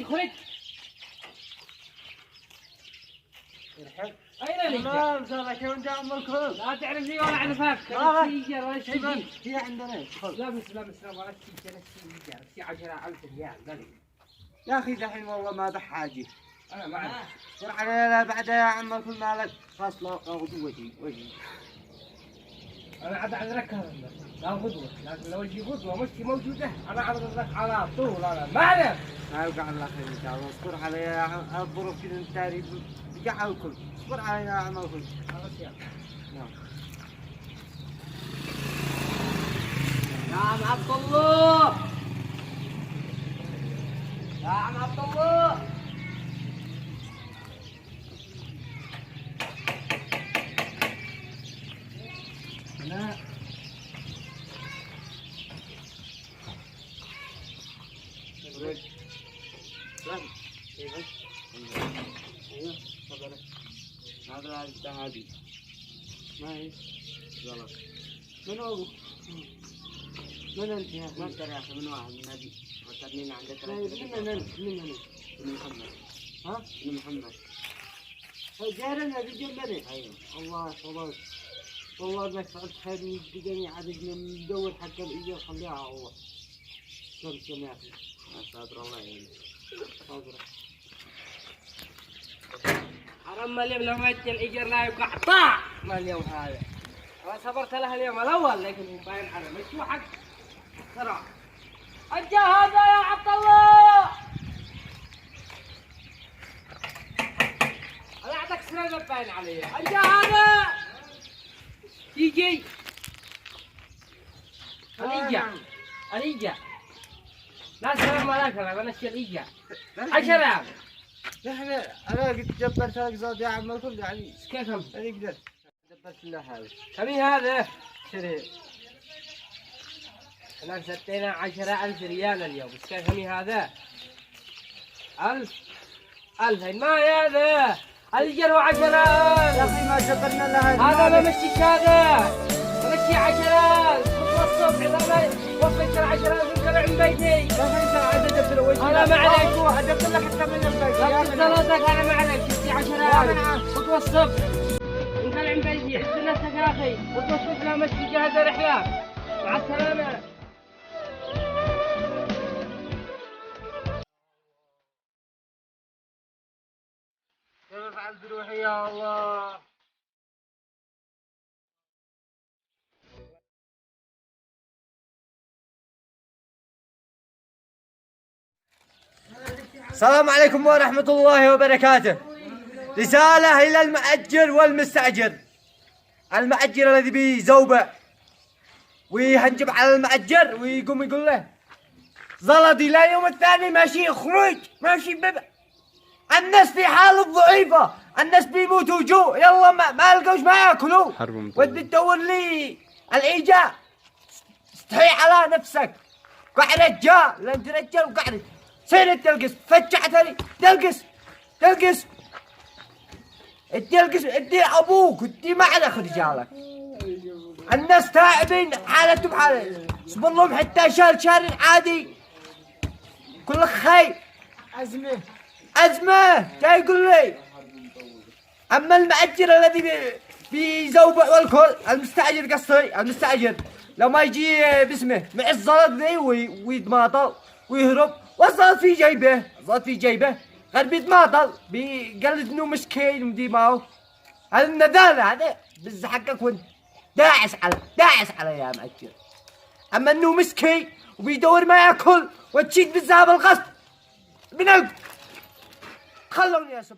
خرج. أين الإيجار؟ تمام سامحك وين جاء أم الكل؟ لا تعرفني ولا أعرفك. لا إيجار ولا شيء. هي عندنا. لا بس ولا شيء إيجار. في 10,000 ريال غالي. يا أخي دحين والله ما ده حاجة. أنا ما أعرف. اصبر علينا بعدها يا عم الكل مالك. خلاص لا وجهي. أنا عاد أعذرك لا غدوة، لكن لو يجي غدوة مش موجودة أنا أعذرك على طول. أنا ما أعرف. ما يوقع الله خير إن شاء الله. اصبر علي يا عم الظروف كذا التاريخ بقع الكل. اصبر علي يا عم الكل. خلاص يلا. نعم. يا عم عبد الله. يا عم عبد الله. لا ايوه تفضل. هذا الذهبي ما هي غلط. من هو؟ من انت يا اخي؟ ما ترى يا اخي من واحد من هذه وترمين عندك. من انت؟ من محمد. ها؟ من محمد. جارنا بجنبنا. ايوه الله يحفظك. والله انك فعلت خير من الدنيا عاد ندور حق الايجار خليها الله. كم يا اخي؟ صابر الله يعينك. صابر. حرام اليوم لو ما يجي الإيجار لا يوقع طاع ما اليوم هذا. أنا صبرت له اليوم الأول لكن باين على مش حق ترى. أجا هذا يا عبد الله. أنا أعطيك سنة باين عليه. أجا هذا. يجي. الإيجار. لا سلام عليكم أنا أشيل الإيجار. 10,000. نحن انا قد جبرت لك زاد يا عم الكل يعني كيفهم؟ انا قدرت جبرت له هذا. كم هذا؟ شري احنا سدينا 10,000 ريال اليوم، بس كم هذا؟ 1000 2000 ما هذا؟ الجر 10,000 يا اخي ما جبرنا له هذا ما مشيش هذا مشي 10,000 الصبح اذا ما وفيت 10,000 طلع من بيتي. يا اخي انت عاد جبت له وجهي. انا ما عليك جبت لك حتى من البيت يا صلاتك انا ما عليك شفتي 10,000 خطوه الصبح طلع من بيتي. احسن نفسك يا اخي خطوه الصبح لا مشي جاهز رحله. مع السلامه. كيف فعلت روحي يا الله. السلام عليكم ورحمة الله وبركاته. رسالة إلى المأجر والمستأجر. المأجر الذي بيزوبع ويهنجب على المأجر ويقوم يقول له زلدي لا يوم الثاني ماشي اخرج ماشي بابا. الناس في حالة ضعيفة، الناس بيموتوا جوع، يلا ما لقوش ما ياكلوا. ودي تدور لي الإيجار. استحي على نفسك. قاعد رجال، لا انت رجال وقاعد سير تلقس فجعت لي تلقس ادي ابوك ادي ما عاد اخذ رجالك. الناس تعبين حالتهم حالة اصبر لهم حتى شهر عادي. كل خير أزمة جاي يقول لي. أما المأجر الذي بيزوبع والكل المستأجر قصدي المستأجر لو ما يجي باسمه مع الزلط ذي ويتماطل ويهرب والزلط في جيبه غير بيتماطل بيقلد انه مسكين ومدي معه. هذا النذالة هذا بز حقك وانت داعس على يا مأجر. أما انه مسكين وبيدور ما ياكل وتشيد بالذهب القصد بنقد. خلوني اسب